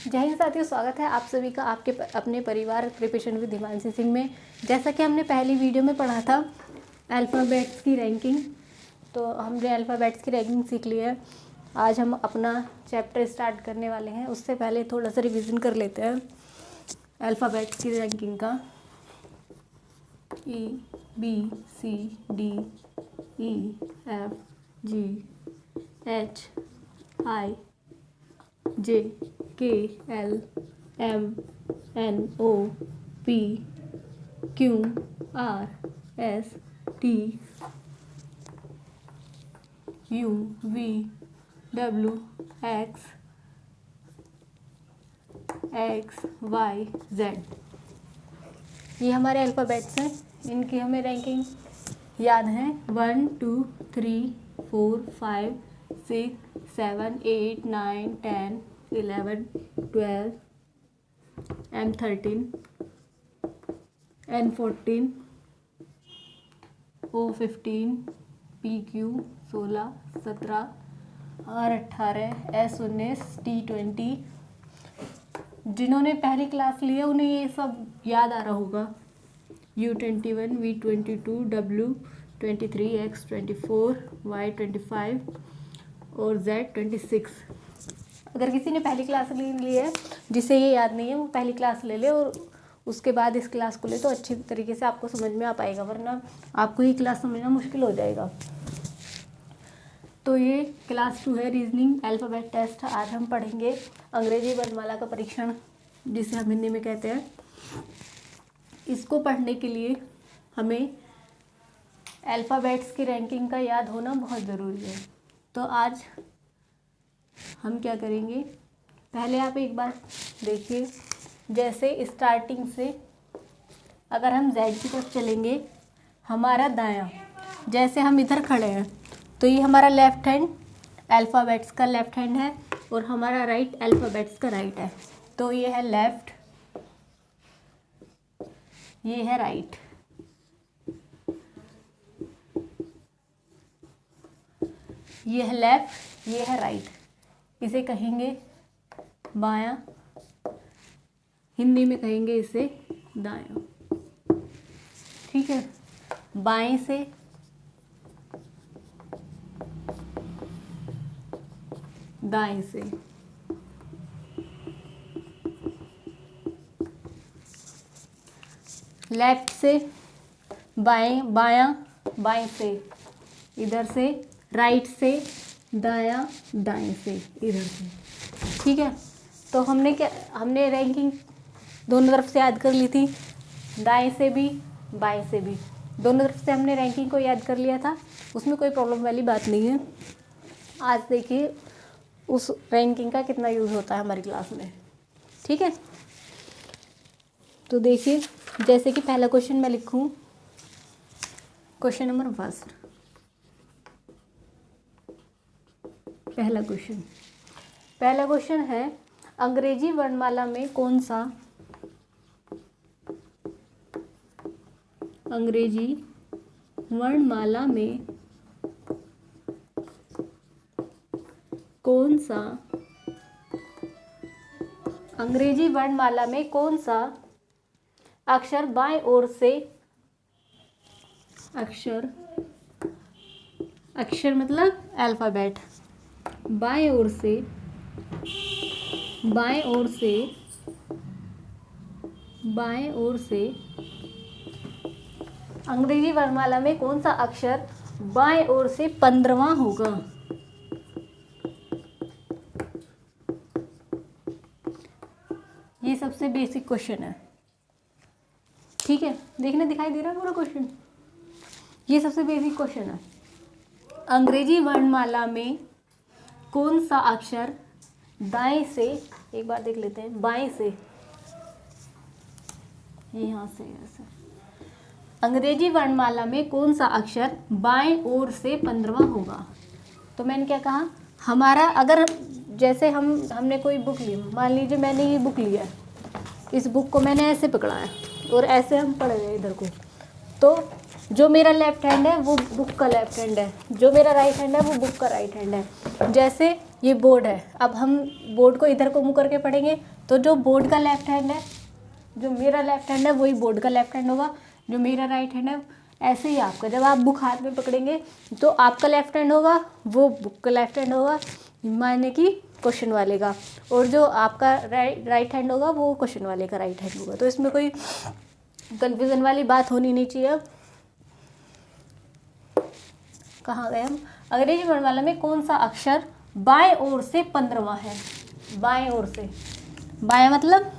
जय हिंद साथियों, स्वागत है आप सभी का आपके अपने परिवार प्रिपरेशन विद हिमांशी सिंह में। जैसा कि हमने पहली वीडियो में पढ़ा था अल्फ़ाबेट्स की रैंकिंग, तो हमने अल्फ़ाबेट्स की रैंकिंग सीख ली है। आज हम अपना चैप्टर स्टार्ट करने वाले हैं। उससे पहले थोड़ा सा रिवीजन कर लेते हैं अल्फ़ाबेट्स की रैंकिंग का। E B C D E F G H I J K L M N O P Q R S T U V W X Y Z। ये हमारे अल्फ़ाबेट्स हैं, इनकी हमें रैंकिंग याद है। 1 2 3 4 5 6 7 8 9 10 11 12 M13 N14 O15 PQ 16 17 R18 S19 T20। जिन्होंने पहली class ली है उन्हें ये सब याद आ रहा होगा। U21 V22 W23 X24 Y25 और Z26। अगर किसी ने पहली क्लास ली है जिसे ये याद नहीं है, वो पहली क्लास ले ले और उसके बाद इस क्लास को ले, तो अच्छी तरीके से आपको समझ में आ पाएगा, वरना आपको ये क्लास समझना मुश्किल हो जाएगा। तो ये क्लास 2 है, रीजनिंग अल्फ़ाबेट टेस्ट। आज हम पढ़ेंगे अंग्रेजी वर्णमाला का परीक्षण, जिसे हम हिंदी में कहते हैं। इसको पढ़ने के लिए हमें अल्फ़ाबेट्स की रैंकिंग का याद होना बहुत ज़रूरी है। तो आज हम क्या करेंगे, पहले आप एक बार देखिए, जैसे स्टार्टिंग से अगर हम Z की तरफ चलेंगे, हमारा दायां, जैसे हम इधर खड़े हैं तो ये हमारा लेफ्ट हैंड अल्फ़ाबेट्स का लेफ्ट हैंड है और हमारा राइट अल्फ़ाबेट्स का राइट है। तो ये है लेफ्ट, ये है राइट। ये है लेफ्ट, ये है राइट। इसे कहेंगे बायां, हिंदी में कहेंगे इसे दायां। ठीक है, बाएं से दाएं से। लेफ्ट से बाएं, बायां बाएं से, इधर से राइट से दायां, दाएं से इधर से। ठीक है, तो हमने रैंकिंग दोनों तरफ से याद कर ली थी, दाएं से भी बाएं से भी, दोनों तरफ से हमने रैंकिंग को याद कर लिया था। उसमें कोई प्रॉब्लम वाली बात नहीं है। आज देखिए उस रैंकिंग का कितना यूज़ होता है हमारी क्लास में। ठीक है, तो देखिए, जैसे कि पहला क्वेश्चन मैं लिखूं, क्वेश्चन नंबर 1। पहला क्वेश्चन है, अंग्रेजी वर्णमाला में कौन सा अंग्रेजी वर्णमाला में कौन सा अक्षर बाएं ओर से, अक्षर मतलब अल्फ़ाबेट, बाएं ओर से अंग्रेजी वर्णमाला में कौन सा अक्षर बाएं ओर से 15वां होगा। ये सबसे बेसिक क्वेश्चन है। ठीक है, देखने दिखाई दे रहा है पूरा क्वेश्चन। ये सबसे बेसिक क्वेश्चन है। अंग्रेजी वर्णमाला में कौन सा अक्षर दाएं से, एक बार देख लेते हैं, बाएं से, यहाँ से ऐसे, अंग्रेजी वर्णमाला में कौन सा अक्षर बाएं ओर से 15वां होगा। तो मैंने क्या कहा, हमारा अगर जैसे हमने कोई बुक ली, मान लीजिए मैंने ये बुक लिया है, इस बुक को मैंने ऐसे पकड़ा है और ऐसे हम पढ़ रहे हैं इधर को, तो जो मेरा लेफ्ट हैंड है वो बुक का लेफ्ट हैंड है, जो मेरा राइट हैंड है वो बुक का राइट हैंड है। जैसे ये बोर्ड है, अब हम बोर्ड को इधर को मुँह करके पढ़ेंगे तो जो बोर्ड का लेफ्ट हैंड है, जो मेरा लेफ्ट हैंड है वही बोर्ड का लेफ्ट हैंड होगा, जो मेरा राइट हैंड है ऐसे ही आपका। जब आप बुक हाथ में पकड़ेंगे तो आपका लेफ्ट हैंड होगा वो बुक का लेफ्ट हैंड होगा, माने कि क्वेश्चन वाले का, और जो आपका राइट हैंड होगा वो क्वेश्चन वाले का राइट हैंड होगा। तो इसमें कोई कन्फ्यूज़न वाली बात होनी नहीं चाहिए। अब कहाँ गए हम? अंग्रेजी वर्णमाला में कौन सा अक्षर बाएं ओर से 15वां है? बाएं ओर से, बाएं मतलब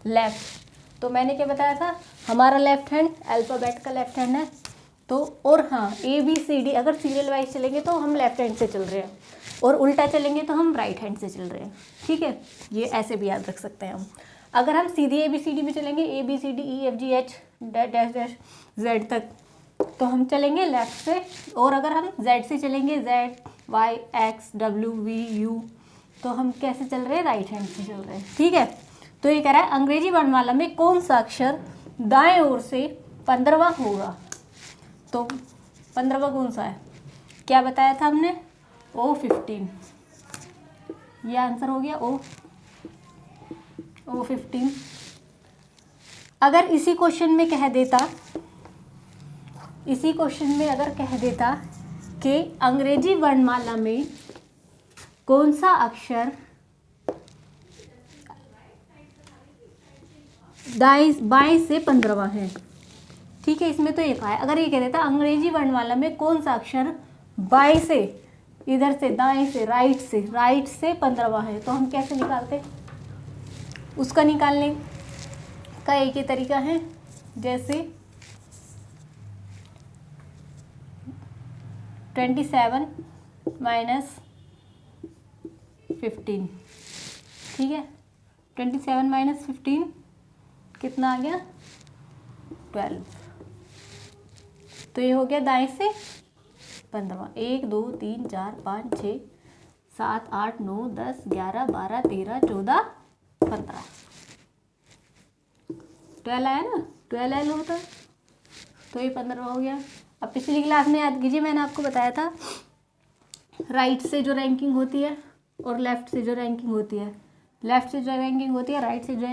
लेफ्ट। तो मैंने क्या बताया था, हमारा लेफ्ट हैंड अल्फ़ाबेट का लेफ्ट हैंड है। तो और हाँ, ABCD अगर सीरियल वाइज चलेंगे तो हम लेफ्ट हैंड से चल रहे हैं, और उल्टा चलेंगे तो हम राइट हैंड से चल रहे हैं। ठीक है, ये ऐसे भी याद रख सकते हैं हम। अगर हम सीधे ABCD में चलेंगे, ABCDEFGH डैश डैश Z तक, तो हम चलेंगे लेफ्ट से। और अगर हम Z से चलेंगे, ZYXWVU, तो हम कैसे चल रहे हैं? राइट हैंड से चल रहे हैं। ठीक है, तो ये कह रहा है अंग्रेजी वर्णमाला में कौन सा अक्षर दाएं ओर से 15वां होगा? तो 15वां कौन सा है? क्या बताया था हमने? O15। ये आंसर हो गया O15। अगर इसी क्वेश्चन में कह देता, इसी क्वेश्चन में अगर कह देता कि अंग्रेजी वर्णमाला में कौन सा अक्षर बाएं से 15वां है, ठीक है, इसमें तो एक है। अगर ये कह देता अंग्रेजी वर्णमाला में कौन सा अक्षर बाएं से, इधर से दाएं से, राइट से 15वां है, तो हम कैसे निकालते? उसका निकालने का एक ही तरीका है, जैसे 27 माइनस 15। ठीक है, 27 माइनस 15 कितना आ गया? 12। तो ये हो गया दाएं से 15वां। 1 2 3 4 5 6 7 8 9 10 11 12 13 14 15। 12 आया ना, 12 होता, तो ये 15वां हो गया। अब पिछली क्लास में याद कीजिए, मैंने आपको बताया था राइट से जो रैंकिंग होती है और लेफ़्ट से जो रैंकिंग होती है, लेफ़्ट से जो रैंकिंग होती है, राइट से जो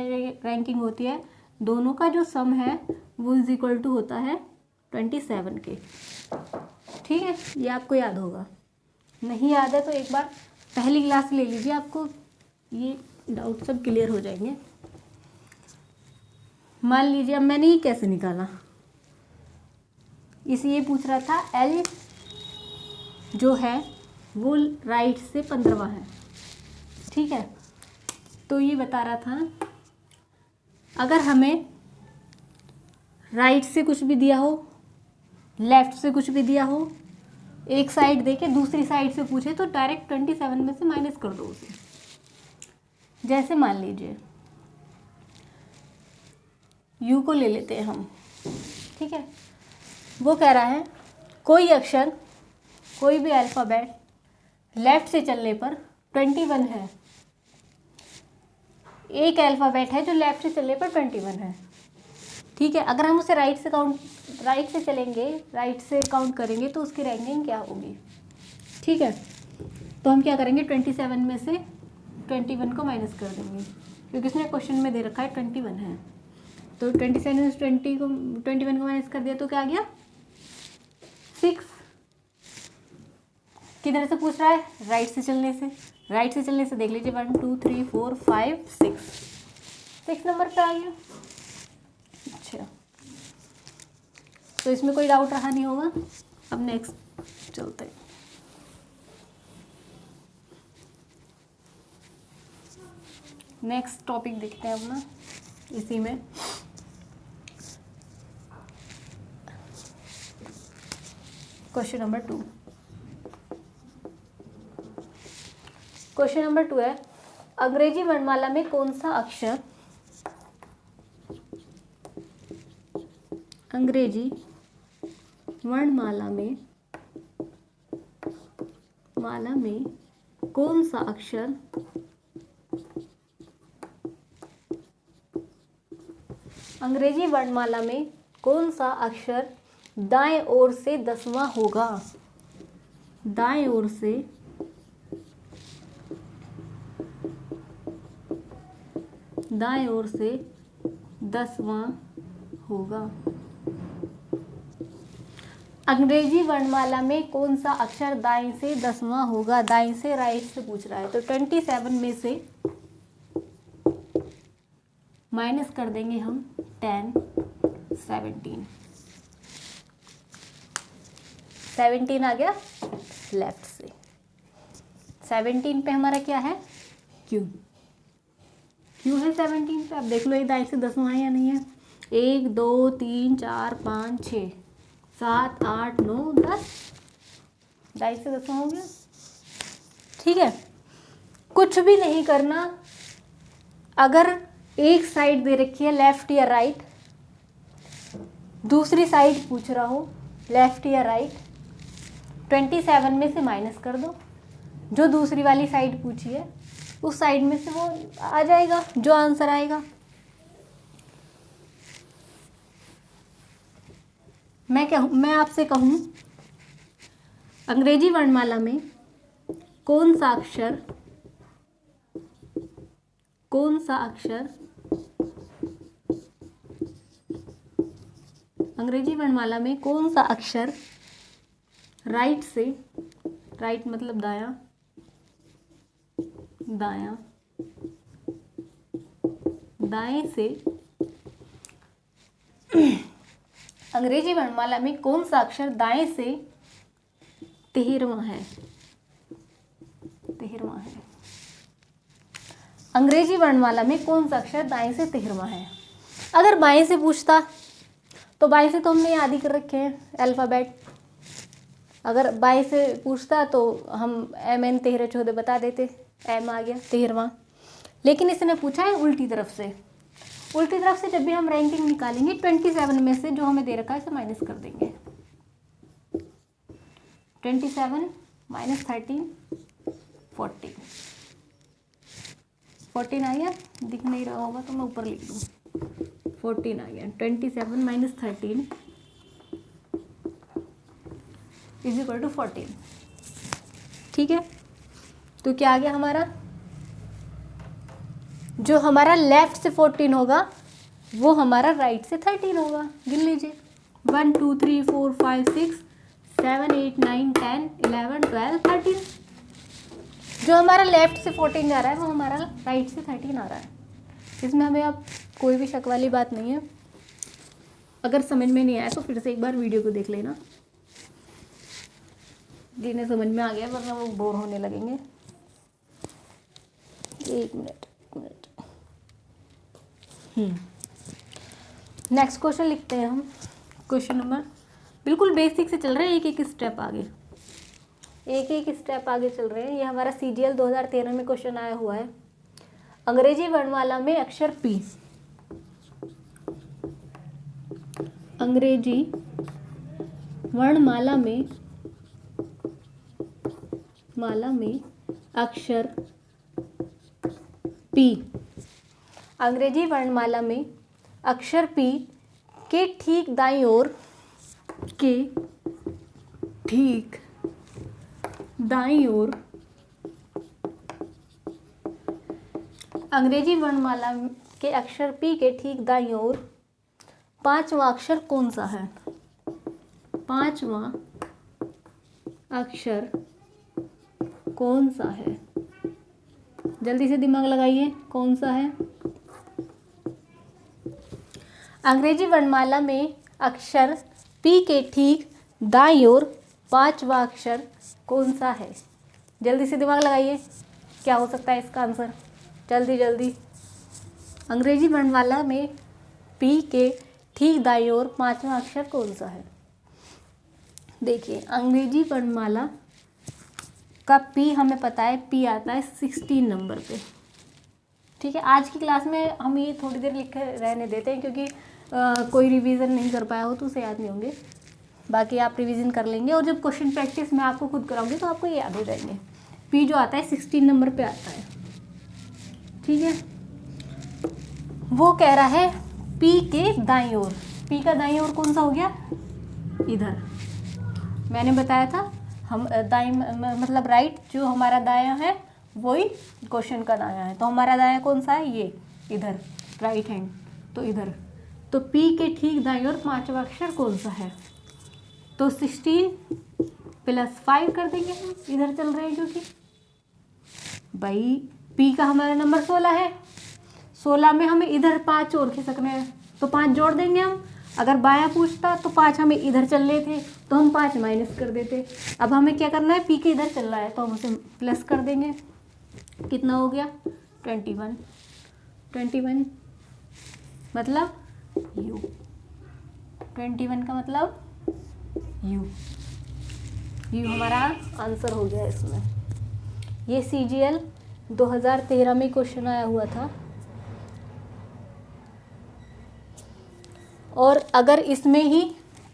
रैंकिंग होती है, दोनों का जो सम है वो इज इक्वल टू होता है 27 के। ठीक है, ये आपको याद होगा। नहीं याद है तो एक बार पहली क्लास ले लीजिए, आपको ये डाउट सब क्लियर हो जाएंगे। मान लीजिए अब मैंने ये कैसे निकाला, इसे ये पूछ रहा था L जो है वो राइट से 15वां है। ठीक है, तो ये बता रहा था अगर हमें राइट से कुछ भी दिया हो, लेफ्ट से कुछ भी दिया हो, एक साइड देके दूसरी साइड से पूछे तो डायरेक्ट 27 में से माइनस कर दो उसे। जैसे मान लीजिए U को ले लेते हैं हम। ठीक है, वो कह रहा है कोई अक्षर, कोई भी अल्फ़ाबेट लेफ्ट से चलने पर 21 है। एक अल्फ़ाबेट है जो लेफ्ट से चलने पर 21 है। ठीक है, अगर हम उसे राइट से चलेंगे, राइट से काउंट करेंगे तो उसकी रैंकिंग क्या होगी? ठीक है, तो हम क्या करेंगे, 27 में से 21 को माइनस कर देंगे, क्योंकि इसने क्वेश्चन में दे रखा है 21 है। तो 27 में से 21 को माइनस कर दिया तो क्या आ गया? 6। किधर से पूछ रहा है? राइट से चलने से। राइट से चलने से देख लीजिए 1 2 3 4 5 6 नंबर पे आ गया। अच्छा, तो इसमें कोई डाउट रहा नहीं होगा। अब नेक्स्ट चलते हैं। नेक्स्ट टॉपिक देखते हैं अपना इसी में। Question number 2। क्वेश्चन नंबर 2 है अंग्रेजी वर्णमाला में कौन सा अक्षर, अंग्रेजी वर्णमाला में कौन सा अक्षर अंग्रेजी वर्णमाला में कौन सा अक्षर दाएं ओर से 10वां होगा? दाएं ओर से दाएं ओर से 10वां होगा। अंग्रेजी वर्णमाला में कौन सा अक्षर दाएं से 10वां होगा? दाएं से राइट से पूछ रहा है, तो 27 में से माइनस कर देंगे हम 10, 17 आ गया लेफ्ट से। 17 पे हमारा क्या है? क्यू है 17 पे। अब देख लो ये दाएं से 10वां है या नहीं है। 1 2 3 4 5 6 7 8 9 10, दाएं से 10वां हो गया। ठीक है, कुछ भी नहीं करना। अगर एक साइड दे रखी है लेफ्ट या राइट, दूसरी साइड पूछ रहा हो लेफ्ट या राइट, 27 में से माइनस कर दो, जो दूसरी वाली साइड पूछी है उस साइड में से वो आ जाएगा जो आंसर आएगा। मैं आपसे कहूं अंग्रेजी वर्णमाला में कौन सा अक्षर अंग्रेजी वर्णमाला में कौन सा अक्षर राइट से, राइट मतलब दायां, दाएं से, अंग्रेजी वर्णमाला में कौन सा अक्षर दाएं से 13वां है? अंग्रेजी वर्णमाला में कौन सा अक्षर दाएं से 13वां है? अगर बाएं से पूछता तो बाएं से तो हमने याद ही कर रखे हैं अल्फ़ाबेट। अगर बाएं से पूछता तो हम MN 13 14 बता देते, M आ गया 13वां। लेकिन इसने पूछा है उल्टी तरफ से। उल्टी तरफ से जब भी हम रैंकिंग निकालेंगे 27 में से जो हमें दे रखा है इसे माइनस कर देंगे। 27 माइनस 13 14, 14 आ गया। दिख नहीं रहा होगा तो मैं ऊपर लिख दूँ, 14 आ गया। 27 माइनस 13 इज इक्वल टू 14। ठीक है, तो क्या आ गया हमारा? जो हमारा लेफ्ट से 14 होगा वो हमारा राइट से 13 होगा। गिन लीजिए 1 2 3 4 5 6 7 8 9 10 11 12 13। जो हमारा लेफ्ट से 14 आ रहा है वो हमारा राइट से 13 आ रहा है। इसमें हमें अब कोई भी शक वाली बात नहीं है। अगर समझ में नहीं आया तो फिर से एक बार वीडियो को देख लेना, जिन्हें समझ में आ गया, वरना वो बोर होने लगेंगे। एक मिनट। नेक्स्ट क्वेश्चन लिखते हैं हम। क्वेश्चन नंबर बिल्कुल बेसिक से चल रहे हैं, एक स्टेप आगे चल रहे हैं। ये हमारा CGL 2013 में क्वेश्चन आया हुआ है। अंग्रेजी वर्णमाला में अक्षर P, अंग्रेजी वर्णमाला में अक्षर P, अंग्रेजी वर्णमाला में अक्षर P के ठीक दाईं ओर, अंग्रेजी वर्णमाला के अक्षर P के ठीक दाईं ओर 5वां अक्षर कौन सा है? 5वां अक्षर कौन सा है? जल्दी से दिमाग लगाइए, कौन सा है? अंग्रेजी वर्णमाला में अक्षर P के ठीक दाईं ओर 5वां अक्षर कौन सा है? जल्दी से दिमाग लगाइए, क्या हो सकता है इसका आंसर? जल्दी। अंग्रेजी वर्णमाला में P के ठीक दाईं ओर 5वां अक्षर कौन सा है? देखिए, अंग्रेजी वर्णमाला का P हमें पता है, P आता है 16 नंबर पे। ठीक है, आज की क्लास में हम ये थोड़ी देर लिख कर रहने देते हैं, क्योंकि कोई रिवीजन नहीं कर पाया हो तो उसे याद नहीं होंगे। बाकी आप रिवीजन कर लेंगे, और जब क्वेश्चन प्रैक्टिस मैं आपको खुद कराऊंगी तो आपको याद हो जाएंगे। P जो आता है 16 नंबर पे आता है। ठीक है, वो कह रहा है P के दाईं ओर। P का दाईं ओर कौन सा हो गया? इधर मैंने बताया था, हम दाईं मतलब राइट, जो हमारा दायां है वही क्वेश्चन का दायां है। तो हमारा दायां कौन सा है? ये। इधर, राइट हैंड तो इधर। तो पी के ठीक दाईं ओर पांचवा अक्षर कौन सा है? तो 16 + 5 कर देंगे हम, इधर चल रहे हैं क्योंकि भाई पी का हमारा नंबर 16 है, 16 में हमें इधर 5 और खिसकने हैं तो 5 जोड़ देंगे हम। अगर बायां पूछता तो 5 हमें इधर चल रहे थे तो हम 5 माइनस कर देते। अब हमें क्या करना है, पी के इधर चल रहा है तो हम उसे प्लस कर देंगे। कितना हो गया? 21, 21 मतलब यू, 21 का मतलब यू, यू हमारा आंसर हो गया इसमें। ये CGL 2013 में क्वेश्चन आया हुआ था। और अगर इसमें ही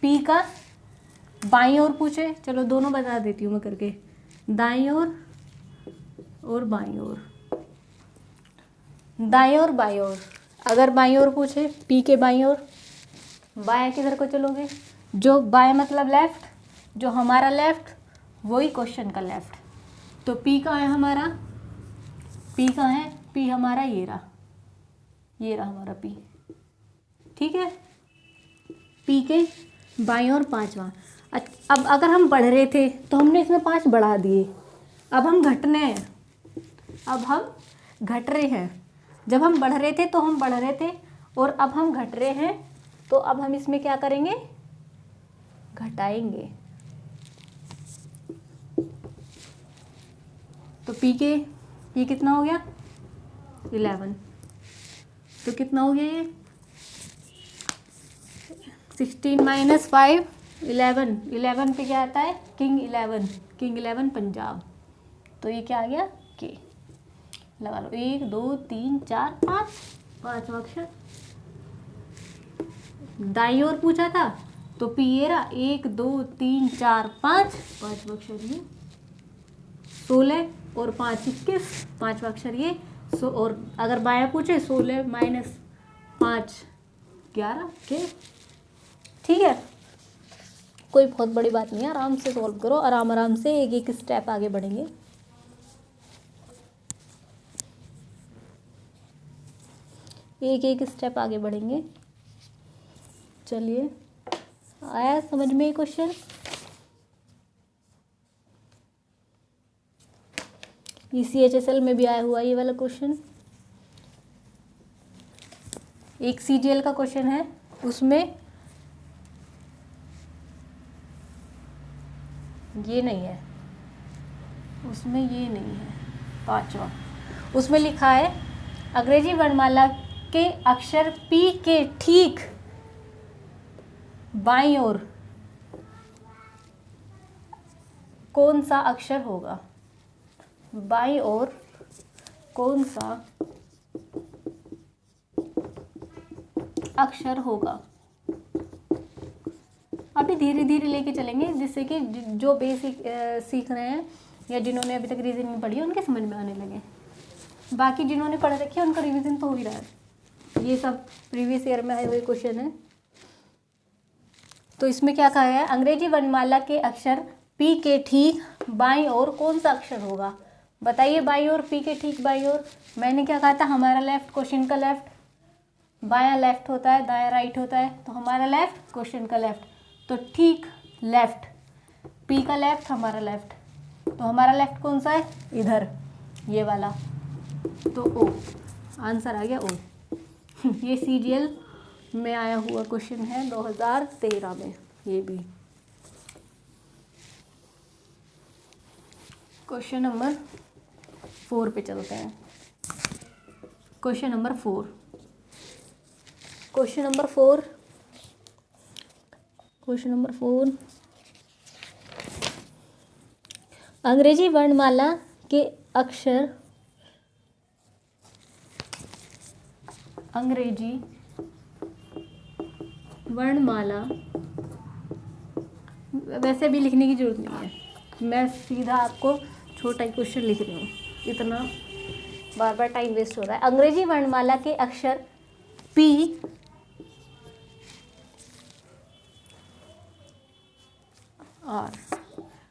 P का बाईं ओर पूछे, चलो दोनों बता देती हूँ मैं करके, दाईं ओर और बाईं ओर, दाईं ओर बाईं ओर। अगर बाईं ओर पूछे P के बाईं ओर, बायां किधर को चलोगे? जो बाएं मतलब लेफ्ट, जो हमारा लेफ्ट वही क्वेश्चन का लेफ्ट। तो P का है हमारा, P का है, P हमारा ये रहा, ये रहा हमारा P, ठीक है। P के बाईं ओर पांचवा। अब अगर हम बढ़ रहे थे तो हमने इसमें 5 बढ़ा दिए, अब हम घटने हैं, अब हम घट रहे हैं। जब हम बढ़ रहे थे तो हम बढ़ रहे थे और अब हम घट रहे हैं तो अब हम इसमें क्या करेंगे? घटाएंगे। तो P कितना हो गया? 11। तो कितना हो गया ये? 16 - 5 11। 11 पे क्या आता है? King 11, king 11 Punjab. तो ये क्या आ गया? के। लगा लो 1 2 3 4 5, पांचवा अक्षर। दाईं ओर पूछा था तो P ये रहा, 1 2 3 4 5, पांचवा अक्षर ये। 16 और 5 21, पांचवा अक्षर ये। और अगर बायां पूछे 16 - 5 11 के। ठीक है, कोई बहुत बड़ी बात नहीं है, आराम से सॉल्व करो, आराम आराम से एक एक स्टेप आगे बढ़ेंगे। एक एक स्टेप आगे बढ़ेंगे। चलिए, आया समझ में क्वेश्चन? ये CHSL में भी आया हुआ ये वाला क्वेश्चन। एक CGL का क्वेश्चन है, उसमें ये नहीं है, उसमें ये नहीं है, पांचवा। उसमें लिखा है अंग्रेजी वर्णमाला के अक्षर P के ठीक बाईं ओर कौन सा अक्षर होगा? बाईं ओर कौन सा अक्षर होगा? अभी धीरे धीरे लेके चलेंगे जिससे कि जो बेसिक सीख रहे हैं या जिन्होंने अभी तक रीजनिंग पढ़ी है उनके समझ में आने लगे। बाकी जिन्होंने पढ़ रखी है उनका रिवीजन तो हो ही रहा है। ये सब प्रीवियस ईयर में आए हुए क्वेश्चन है। तो इसमें क्या कहा है? अंग्रेजी वर्णमाला के अक्षर P के ठीक बाईं ओर कौन सा अक्षर होगा? बताइए, बाईं ओर, P के ठीक बाईं ओर। मैंने क्या कहा था? हमारा लेफ्ट, क्वेश्चन का लेफ्ट। बायां लेफ्ट होता है, दायां राइट होता है, तो हमारा लेफ्ट, क्वेश्चन का लेफ्ट। तो ठीक लेफ्ट, P का लेफ्ट, हमारा लेफ्ट। तो हमारा लेफ्ट कौन सा है? इधर, ये वाला। तो O, आंसर आ गया O। ये CGL में आया हुआ क्वेश्चन है 2013 में। ये भी क्वेश्चन नंबर 4 पे चलते हैं। Question number 4, question number 4, question number 4। अंग्रेजी वर्णमाला के अक्षर, अंग्रेजी वर्णमाला, वैसे भी लिखने की जरूरत नहीं है, मैं सीधा आपको छोटा ही क्वेश्चन लिख रही हूँ, इतना बार बार टाइम वेस्ट हो रहा है। अंग्रेजी वर्णमाला के अक्षर P R,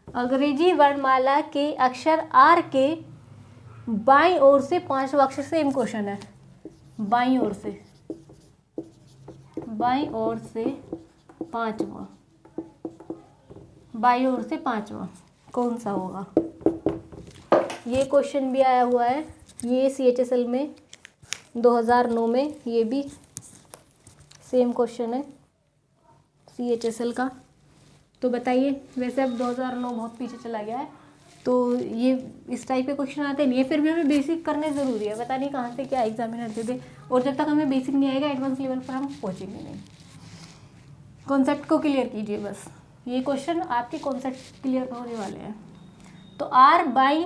अंग्रेजी वर्णमाला के अक्षर R के बाईं ओर से पांचवा अक्षर, सेम क्वेश्चन है, बाईं ओर से, बाईं ओर से पांचवा, बाईं ओर से पांचवा कौन सा होगा? ये क्वेश्चन भी आया हुआ है, ये CHSL में 2009 में, ये भी सेम क्वेश्चन है CHSL का। तो बताइए, वैसे अब 2009 बहुत पीछे चला गया है, तो ये इस टाइप के क्वेश्चन आते नहीं है, फिर भी हमें बेसिक करने ज़रूरी है। पता नहीं कहाँ से क्या एग्जामिनर दे दे, और जब तक हमें बेसिक नहीं आएगा एडवांस लेवल पर हम पहुँचेंगे नहीं। कॉन्सेप्ट को क्लियर कीजिए बस, ये क्वेश्चन आपके कॉन्सेप्ट क्लियर होने वाले हैं। तो आर बाई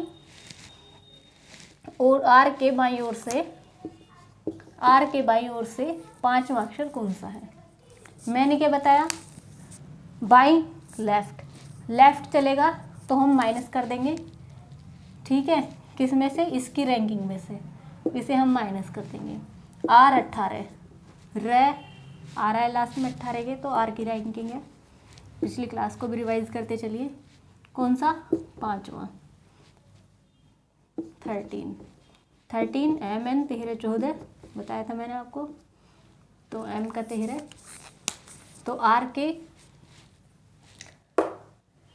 और आर के बाईं ओर से, आर के बाईं ओर से पांचवा अक्षर कौन सा है? मैंने क्या बताया, बाईं लेफ्ट, लेफ्ट चलेगा तो हम माइनस कर देंगे, ठीक है, किस में से? इसकी रैंकिंग में से, इसे हम माइनस कर देंगे। आर 18, रे आ रहा है लास्ट में 18 के, तो आर की रैंकिंग है। पिछली क्लास को भी रिवाइज करते चलिए, कौन सा? पांचवा, 13 एम एन 13 14 बताया था मैंने आपको, तो एम का 13, तो आर के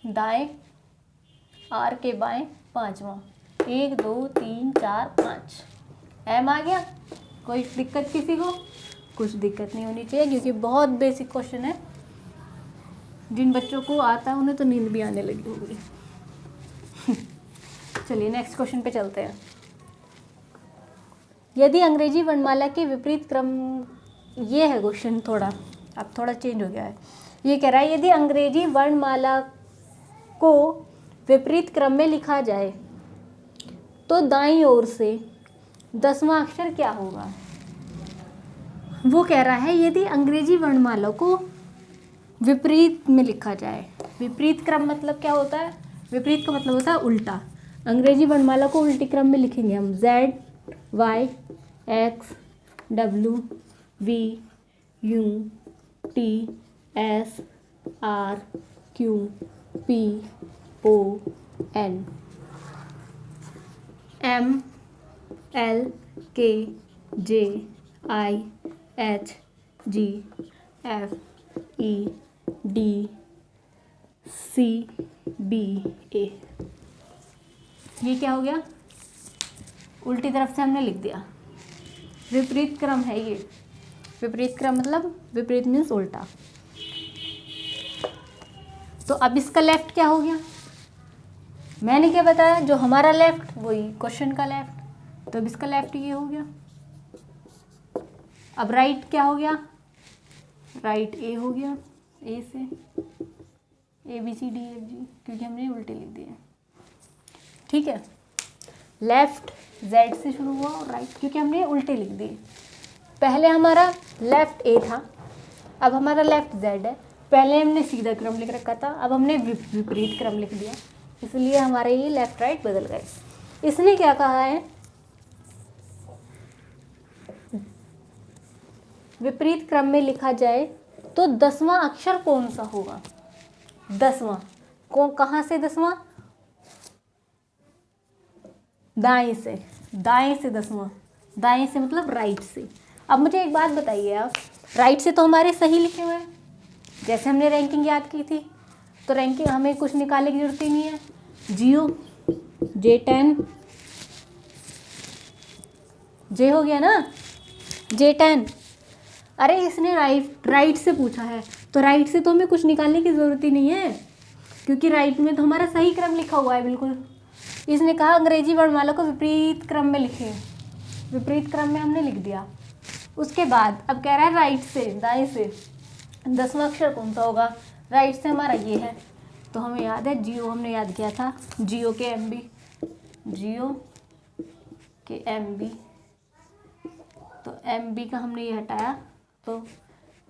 दाएं, आर के बाएं पांचवा, 1 2 3 4 5 एम आ गया। कोई दिक्कत किसी को? कुछ दिक्कत नहीं होनी चाहिए, क्योंकि बहुत बेसिक क्वेश्चन है, जिन बच्चों को आता है उन्हें तो नींद भी आने लगी होगी। चलिए नेक्स्ट क्वेश्चन पे चलते हैं। यदि अंग्रेजी वर्णमाला के विपरीत क्रम, ये है क्वेश्चन थोड़ा, अब थोड़ा चेंज हो गया है। ये कह रहा है यदि अंग्रेजी वर्णमाला को विपरीत क्रम में लिखा जाए तो दाईं ओर से 10वां अक्षर क्या होगा? वो कह रहा है यदि अंग्रेजी वर्णमाला को विपरीत में लिखा जाए, विपरीत क्रम मतलब क्या होता है? विपरीत का मतलब होता है उल्टा। अंग्रेजी वर्णमाला को उल्टी क्रम में लिखेंगे हम, Z Y X W V U T S R Q P O N M L K J I H G F E D C B A। ये क्या हो गया? उल्टी तरफ से हमने लिख दिया, विपरीत क्रम है ये। विपरीत क्रम मतलब विपरीत मीन्स उल्टा। तो अब इसका लेफ्ट क्या हो गया? मैंने क्या बताया, जो हमारा लेफ्ट वही क्वेश्चन का लेफ्ट, तो अब इसका लेफ्ट ये हो गया। अब राइट क्या हो गया? राइट ए हो गया, ए से ABCDFG, क्योंकि हमने उल्टे लिख दिए, ठीक है। लेफ्ट Z से शुरू हुआ और राइट क्योंकि हमने उल्टे लिख दिए। पहले हमारा लेफ्ट A था, अब हमारा लेफ्ट Z है। पहले हमने सीधा क्रम लिख रखा था, अब हमने विपरीत क्रम लिख दिया, इसलिए हमारे ये लेफ्ट राइट बदल गए। इसने क्या कहा है? विपरीत क्रम में लिखा जाए तो 10वां अक्षर कौन सा होगा? 10वां कहाँ से? 10वां दाएं से, दाएं से 10वां, दाएं से मतलब राइट से। अब मुझे एक बात बताइए आप, राइट से तो हमारे सही लिखे हुए हैं, जैसे हमने रैंकिंग याद की थी, तो रैंकिंग हमें कुछ निकालने की जरूरत ही नहीं है। जियो J10 J हो गया ना, J10। अरे इसने राइट से पूछा है, तो राइट से तो हमें कुछ निकालने की ज़रूरत ही नहीं है, क्योंकि राइट में तो हमारा सही क्रम लिखा हुआ है बिल्कुल। इसने कहा अंग्रेजी वर्णमाला को विपरीत क्रम में लिखें, विपरीत क्रम में हमने लिख दिया। उसके बाद अब कह रहा है राइट से, दाएं से 10वां अक्षर कौन सा होगा? राइट से हमारा ये है, तो हमें याद है जियो, हमने याद किया था जियो के MB, जियो के MB, तो MB का हमने ये हटाया, तो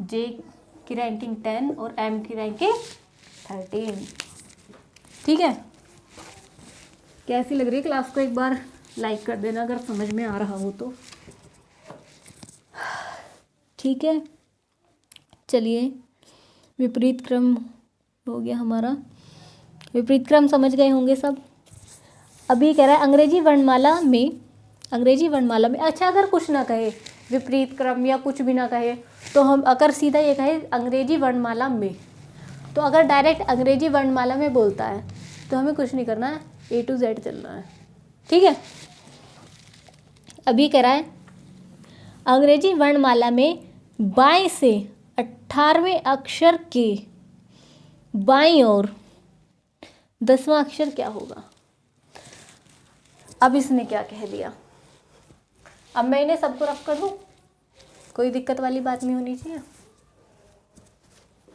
J की रैंकिंग 10 और M की रैंकिंग 13, ठीक है। कैसी लग रही है क्लास को? एक बार लाइक कर देना अगर समझ में आ रहा हो तो, ठीक है। चलिए विपरीत क्रम हो गया हमारा, विपरीत क्रम समझ गए होंगे सब। अभी कह रहा है अंग्रेजी वर्णमाला में, अंग्रेजी वर्णमाला में, अच्छा अगर कुछ ना कहे विपरीत क्रम या कुछ भी ना कहे, तो हम अगर सीधा ये कहे अंग्रेजी वर्णमाला में, तो अगर डायरेक्ट अंग्रेजी वर्णमाला में बोलता है तो हमें कुछ नहीं करना है, A to Z चलना है। ठीक है, अभी कह रहा है अंग्रेजी वर्णमाला में बाएं से 18वें अक्षर के बाईं ओर 10वां अक्षर क्या होगा। अब इसने क्या कह दिया, अब मैं इन्हें सबको रफ कर दूँ, कोई दिक्कत वाली बात नहीं होनी चाहिए।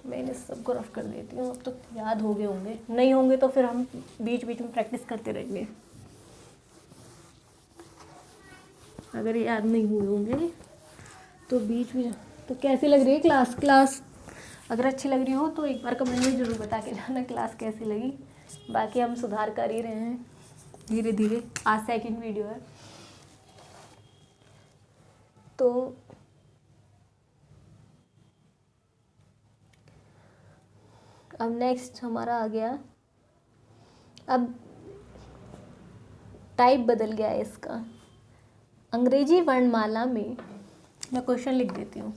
मैं इन्हें सबको रफ कर देती हूँ, अब तो याद हो गए होंगे, नहीं होंगे तो फिर हम बीच बीच में प्रैक्टिस करते रहेंगे। अगर याद नहीं हुए होंगे तो बीच में, तो कैसी लग रही है क्लास अगर अच्छी लग रही हो तो एक बार कमेंट में ज़रूर बता के जाना क्लास कैसी लगी। बाकी हम सुधार कर ही रहे हैं धीरे धीरे, आज सेकंड वीडियो है। तो अब नेक्स्ट हमारा आ गया, अब टाइप बदल गया है इसका। अंग्रेजी वर्णमाला में, मैं क्वेश्चन लिख देती हूँ,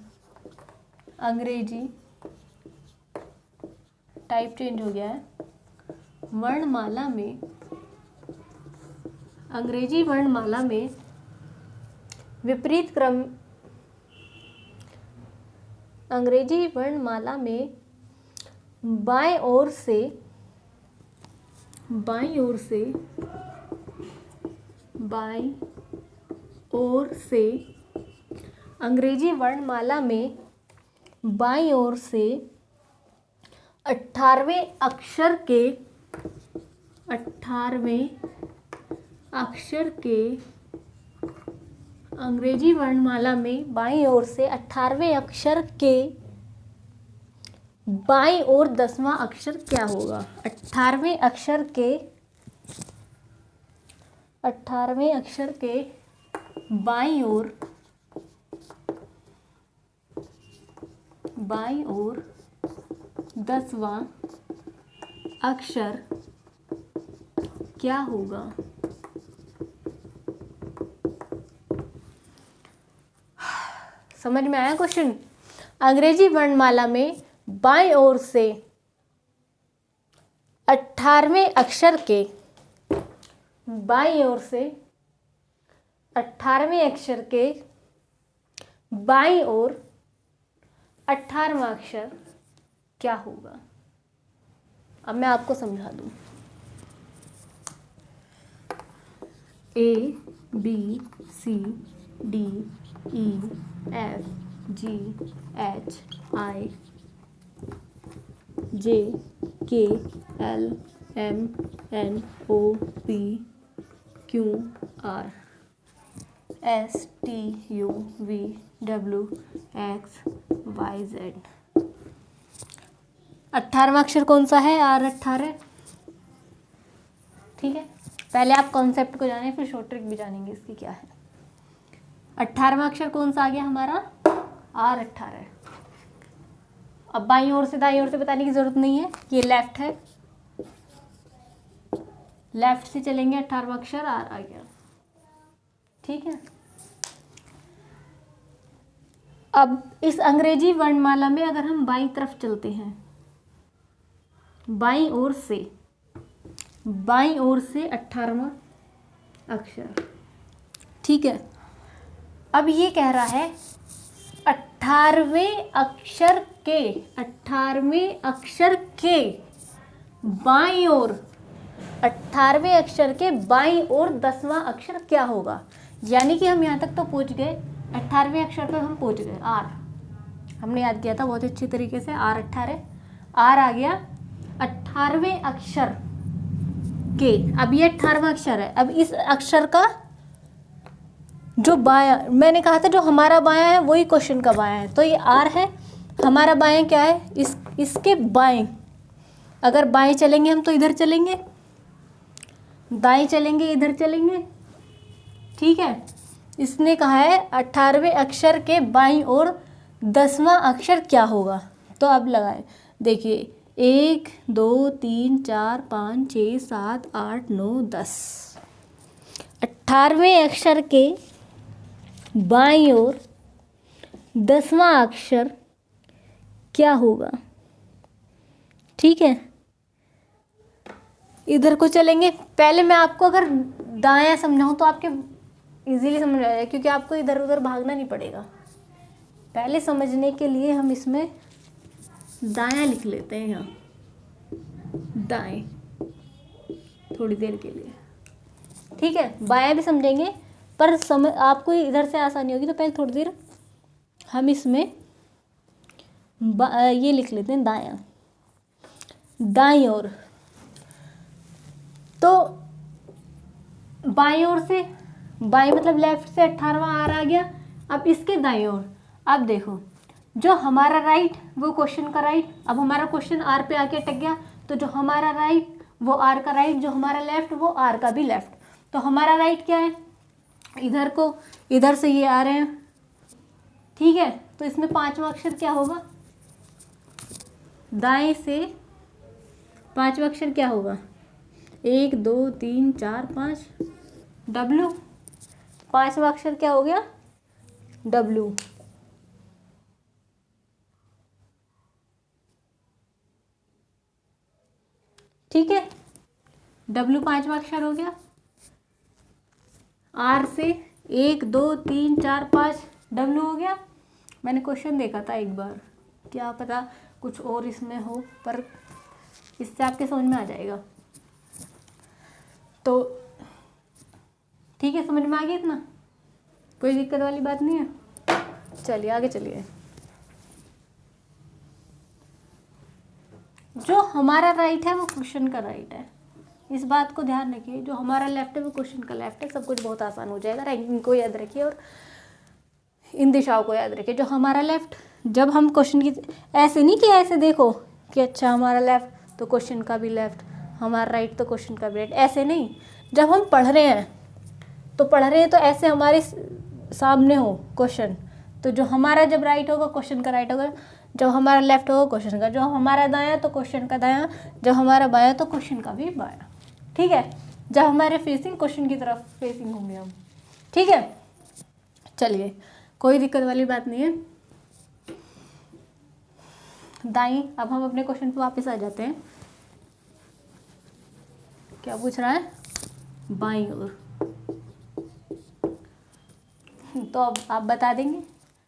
अंग्रेजी टाइप चेंज हो गया है, वर्णमाला में, अंग्रेजी वर्णमाला में विपरीत क्रम, अंग्रेजी वर्णमाला में बाएं ओर से बाईं ओर से अंग्रेजी वर्णमाला में बाईं ओर से 18वें अक्षर के अंग्रेजी वर्णमाला में बाईं ओर से 18वें अक्षर के बाईं ओर 10वां अक्षर क्या होगा। 18वें अक्षर के बाईं ओर 10वां अक्षर क्या होगा। समझ में आया क्वेश्चन। अंग्रेजी वर्णमाला में बाईं ओर से 18वें अक्षर के, बाईं ओर से 18वें अक्षर के बाईं ओर 18वां अक्षर क्या होगा। अब मैं आपको समझा दूं, ABCDEFGHIJKLMNOPQRSTUVWXYZ। 18वां अक्षर कौन सा है, R18। ठीक है, पहले आप कॉन्सेप्ट को जाने फिर शॉर्ट ट्रिक भी जानेंगे इसकी क्या है। 18वां अक्षर कौन सा आ गया हमारा, R18। अब बाईं ओर से दाईं ओर से बताने की जरूरत नहीं है, ये लेफ्ट है, लेफ्ट से चलेंगे 18वां अक्षर R आ गया। ठीक है, अब इस अंग्रेजी वर्णमाला में अगर हम बाईं तरफ चलते हैं, बाईं ओर से 18वां अक्षर। ठीक है, अब ये कह रहा है 18वें अक्षर के बाईं ओर, 18वें अक्षर के बाईं ओर 10वां अक्षर क्या होगा। यानी कि हम यहाँ तक तो पहुँच गए, 18वें अक्षर पर हम पहुँच गए, R हमने याद किया था बहुत अच्छी तरीके से, R18 R आ गया 18वें अक्षर के। अब ये 18वां अक्षर है, अब इस अक्षर का जो बायां, मैंने कहा था जो हमारा बायां है वही क्वेश्चन का बायां है, तो ये R है, हमारा बायां क्या है, इसके बाएं। अगर बाएं चलेंगे हम तो इधर चलेंगे, दाएं चलेंगे इधर चलेंगे। ठीक है, इसने कहा है 18वें अक्षर के बाईं ओर 10वां अक्षर क्या होगा। तो अब लगाए, देखिए 1 2 3 4 5 6 7 8 9 10। 18वें अक्षर के बाईं ओर 10वां अक्षर क्या होगा। ठीक है, इधर को चलेंगे। पहले मैं आपको अगर दायां समझाऊं तो आपके इजीली समझ आ जाएगा, क्योंकि आपको इधर उधर भागना नहीं पड़ेगा। पहले समझने के लिए हम इसमें दायां लिख लेते हैं, यहाँ दाएं थोड़ी देर के लिए। ठीक है, बायां भी समझेंगे, पर समझ आपको इधर से आसानी होगी तो पहले थोड़ी देर हम इसमें ये लिख लेते हैं दायां, दाईं ओर। तो बाईं ओर से, बाईं मतलब लेफ्ट से 18वां आर आ गया। अब इसके दाईं ओर अब देखो, जो हमारा राइट वो क्वेश्चन का राइट। अब हमारा क्वेश्चन आर पे आके अटक गया, तो जो हमारा राइट वो आर का राइट, जो हमारा लेफ्ट वो आर का भी लेफ्ट। तो हमारा राइट क्या है, इधर को, इधर से ये आ रहे हैं। ठीक है, तो इसमें 5वां अक्षर क्या होगा, दाएं से 5वां अक्षर क्या होगा, 1 2 3 4 5 डब्लू। 5वां अक्षर क्या हो गया, डब्लू। ठीक है, डब्लू 5वां अक्षर हो गया। आर से 1 2 3 4 5 डब्लू हो गया। मैंने क्वेश्चन देखा था एक बार, क्या पता कुछ और इसमें हो, पर इससे आपके समझ में आ जाएगा। तो ठीक है, समझ में आ गया इतना, कोई दिक्कत वाली बात नहीं है। चलिए आगे चलिए। जो हमारा राइट है वो क्वेश्चन का राइट है, इस बात को ध्यान रखिए। जो हमारा लेफ्ट है वो क्वेश्चन का लेफ्ट है। सब कुछ बहुत आसान हो जाएगा। रैंकिंग को याद रखिए और इन दिशाओं को याद रखिए। जो हमारा लेफ्ट, जब हम क्वेश्चन की, ऐसे नहीं कि ऐसे देखो कि अच्छा हमारा लेफ्ट तो क्वेश्चन का भी लेफ्ट, हमारा राइट तो क्वेश्चन का भी राइट, ऐसे नहीं। जब हम पढ़ रहे हैं तो ऐसे हमारे सामने हो क्वेश्चन, तो जो हमारा जब राइट होगा क्वेश्चन का राइट होगा, जब हमारा लेफ्ट होगा क्वेश्चन का, जो हमारा दायां तो क्वेश्चन का दायां, जब हमारा बायां तो क्वेश्चन का भी बायां। ठीक है, जब हमारे फेसिंग क्वेश्चन की तरफ फेसिंग होंगे हम। ठीक है, चलिए कोई दिक्कत वाली बात नहीं है। दाईं, अब हम अपने क्वेश्चन पे वापस आ जाते हैं। क्या पूछ रहा है, बाईं ओर। तो अब आप बता देंगे,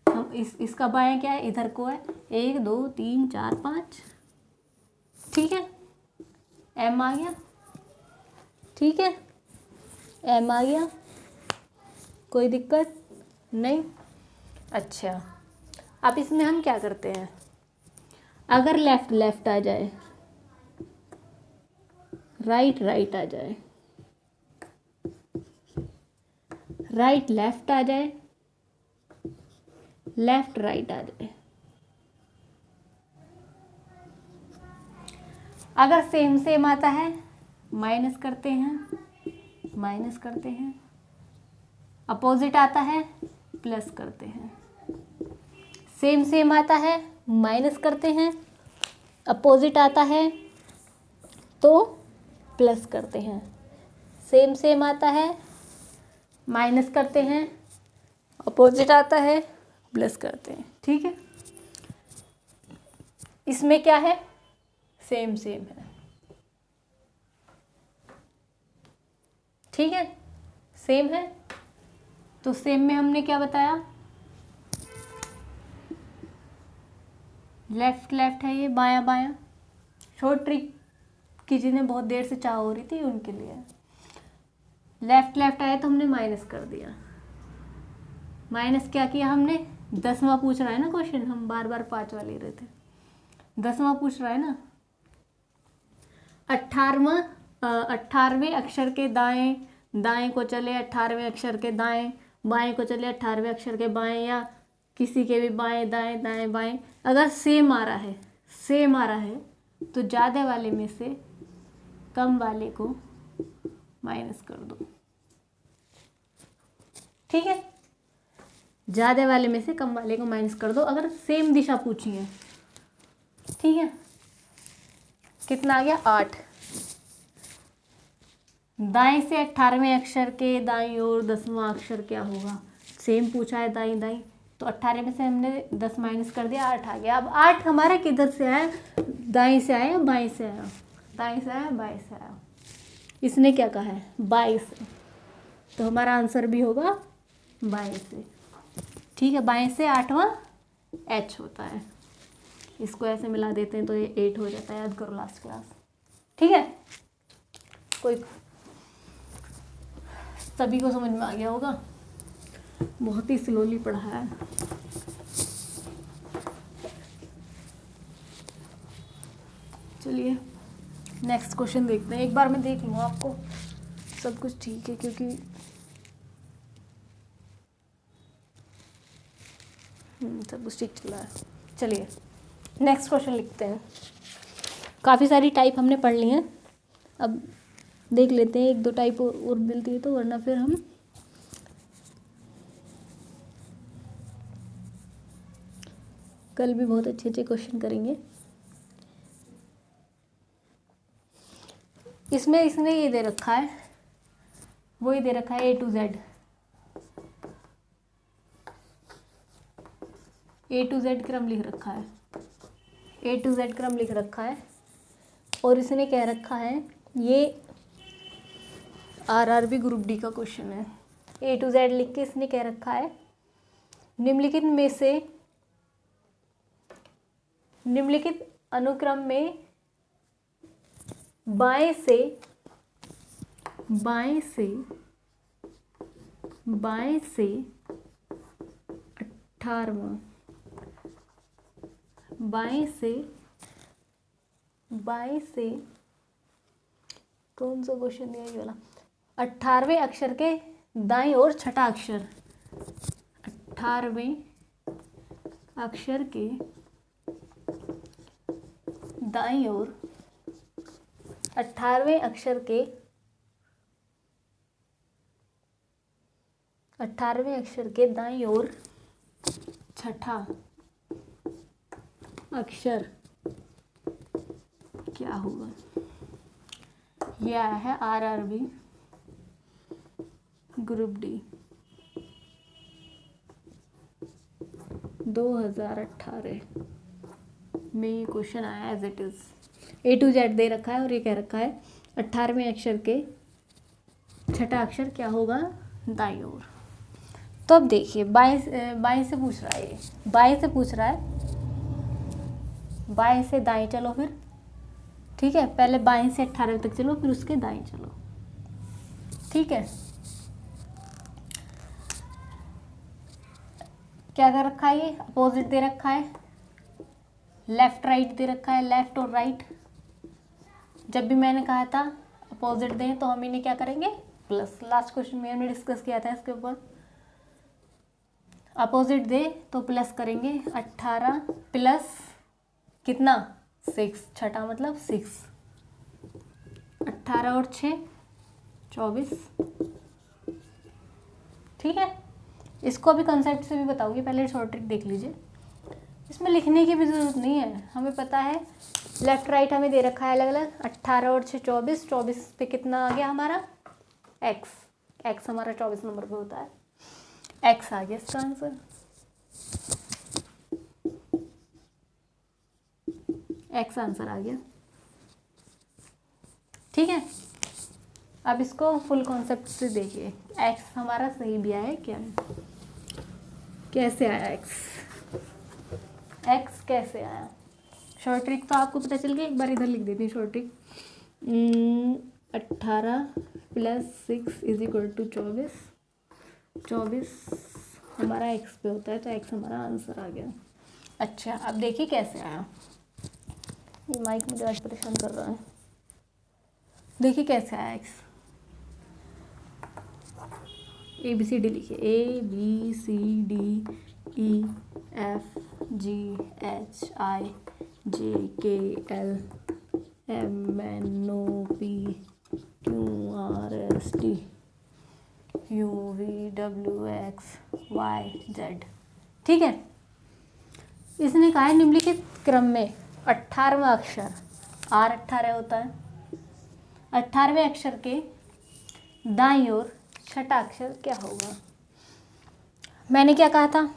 हम इसका बायां क्या है, इधर को है 1 2 3 4 5। ठीक है, एम आ गया। ठीक है, एम आ गया, कोई दिक्कत नहीं। अच्छा, अब इसमें हम क्या करते हैं, अगर लेफ्ट लेफ्ट आ जाए, राइट राइट आ जाए, राइट लेफ्ट आ जाए, लेफ्ट राइट आ जाए, अगर सेम सेम आता है माइनस करते हैं, माइनस करते हैं। अपोजिट आता है प्लस करते हैं। सेम सेम आता है माइनस करते हैं, अपोजिट आता है तो प्लस करते हैं। सेम सेम आता है माइनस करते हैं, अपोजिट आता है प्लस करते हैं। ठीक है, इसमें क्या है, सेम सेम है। ठीक है, सेम है, तो सेम में हमने क्या बताया, लेफ्ट लेफ्ट है ये, बायां बायां। शॉर्ट ट्रिक की जिन्हें बहुत देर से चाह हो रही थी उनके लिए। लेफ्ट लेफ्ट आया तो हमने माइनस कर दिया। माइनस क्या किया हमने, 10वां पूछ रहा है ना क्वेश्चन, हम बार बार 5वां ले रहे थे, 10वां पूछ रहा है ना। 18वें अक्षर के दाएं, दाएं को चले 18वें अक्षर के दाएं, बाएं को चले 18वें अक्षर के बाएं, या किसी के भी बाएं दाएं दाएं बाएं। अगर सेम आ रहा है, सेम आ रहा है, तो ज़्यादा वाले में से कम वाले को माइनस कर दो। ठीक है, ज़्यादा वाले में से कम वाले को माइनस कर दो, अगर सेम दिशा पूछी है। ठीक है, कितना आ गया, 8। दाएं से 18वें अक्षर के दाईं ओर 10वां अक्षर क्या होगा, सेम पूछा है दाईं दाईं, तो 18 में से हमने 10 माइनस कर दिया, 8 आ गया। अब 8 हमारा किधर से आया, दाएं से आया बाएं से आया, दाएं से आया बाएं से आया। इसने क्या कहा है, बाएं से, तो हमारा आंसर भी होगा बाएं से। ठीक है, बाएं से 8वां H होता है। इसको ऐसे मिला देते हैं तो ये 8 हो जाता है, याद करो लास्ट क्लास। ठीक है, कोई सभी को समझ में आ गया होगा, बहुत ही स्लोली पढ़ा है। चलिए नेक्स्ट क्वेश्चन देखते हैं। एक बार मैं देख लूँ आपको सब कुछ ठीक है, क्योंकि सब कुछ ठीक चल रहा है। चलिए नेक्स्ट क्वेश्चन लिखते हैं। काफ़ी सारी टाइप हमने पढ़ ली हैं, अब देख लेते हैं 1-2 टाइप और मिलती है तो, वरना फिर हम कल भी बहुत अच्छे अच्छे क्वेश्चन करेंगे। इसमें इसने ये दे रखा है, वो ही दे रखा है A to Z, A to Z क्रम लिख रखा है, A to Z क्रम लिख रखा है। और इसने कह रखा है ये RRB ग्रुप डी का क्वेश्चन है। A to Z लिख के इसने कह रखा है निम्नलिखित अनुक्रम में बाएं से 18वां, बाएं से कौन सा क्वेश्चन दिया ये वाला, 18वें अक्षर के दाईं ओर छठा अक्षर, 18वें अक्षर के दाईं ओर, 18वें अक्षर के 18वें अक्षर के दाईं ओर छठा अक्षर क्या होगा। यह आया है RRB ग्रुप डी 2018 में ये क्वेश्चन आया as it is. A to Z दे रखा है और ये कह रखा है 18वें अक्षर के छठा अक्षर क्या होगा दाईं ओर। तो अब देखिए बाएं से पूछ रहा है, ये बाएं से पूछ रहा है, बाएं से दाएं चलो फिर। ठीक है, पहले बाएं से 18 तक चलो, फिर उसके दाएं चलो। ठीक है, क्या कर रखा है, ये अपोजिट दे रखा है, लेफ्ट राइट दे रखा है, लेफ्ट और राइट। जब भी मैंने कहा था अपोजिट दें तो हम इन्हें क्या करेंगे, प्लस। लास्ट क्वेश्चन में हमने डिस्कस किया था इसके ऊपर, अपोजिट दे तो प्लस करेंगे। 18 प्लस कितना 6, छठा मतलब 6, 18 और 6 24। ठीक है, इसको अभी कंसेप्ट से भी बताऊंगी, पहले शॉर्ट ट्रिक देख लीजिए। इसमें लिखने की भी ज़रूरत नहीं है, हमें पता है लेफ़्ट राइट हमें दे रखा है अलग अलग। 18 और 6 24, 24 पे कितना आ गया हमारा x हमारा 24 नंबर पे होता है, x आ गया इसका आंसर। x आंसर आ गया। ठीक है, अब इसको फुल कॉन्सेप्ट से देखिए, x हमारा सही भी आया क्या है, कैसे आया x कैसे आया। शॉर्ट ट्रिक तो आपको पता चल गया, एक बार इधर लिख देती हूँ short trick. 18 plus 6 is equal to 24, 24 हमारा x पे होता है, तो x हमारा आंसर आ गया। अच्छा, अब देखिए कैसे आया, ये माइक मुझे आज परेशान कर रहा है। देखिए कैसे आया x, ABCD लिखिए, ABCDEFGHIJKLMNOPQRSTUVWXYZ। ठीक है, इसने कहा है निम्नलिखित क्रम में 18वां अक्षर, R 18 होता है, 18वें अक्षर के दाईं ओर छठा अक्षर क्या होगा। मैंने क्या कहा था,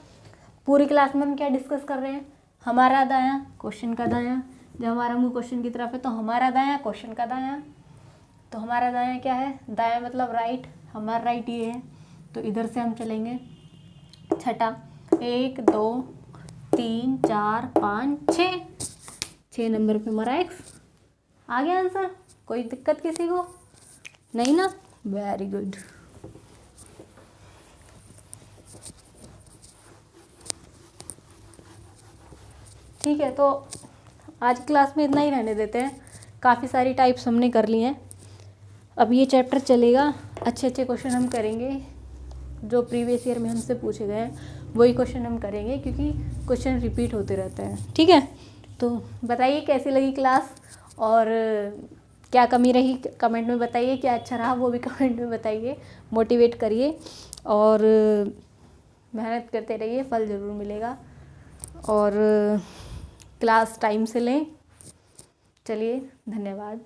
पूरी क्लास में हम क्या डिस्कस कर रहे हैं, हमारा दायां क्वेश्चन का दायां, जब हमारा मुंह क्वेश्चन की तरफ है तो हमारा दायां क्वेश्चन का दायां। तो हमारा दायां क्या है, दायां मतलब राइट, हमारा राइट ये है, तो इधर से हम चलेंगे छठा, 1 2 3 4 5 6 नंबर पे हमारा एक्स आ गया आंसर। कोई दिक्कत किसी को नहीं ना, वेरी गुड। ठीक है, तो आज क्लास में इतना ही रहने देते हैं, काफ़ी सारी टाइप्स हमने कर ली हैं। अब ये चैप्टर चलेगा, अच्छे अच्छे क्वेश्चन हम करेंगे, जो प्रीवियस ईयर में हमसे पूछे गए हैं वही क्वेश्चन हम करेंगे, क्योंकि क्वेश्चन रिपीट होते रहते हैं। ठीक है, तो बताइए कैसी लगी क्लास, और क्या कमी रही कमेंट में बताइए, क्या अच्छा रहा वो भी कमेंट में बताइए, मोटिवेट करिए और मेहनत करते रहिए, फल ज़रूर मिलेगा। और क्लास टाइम से लें। चलिए, धन्यवाद।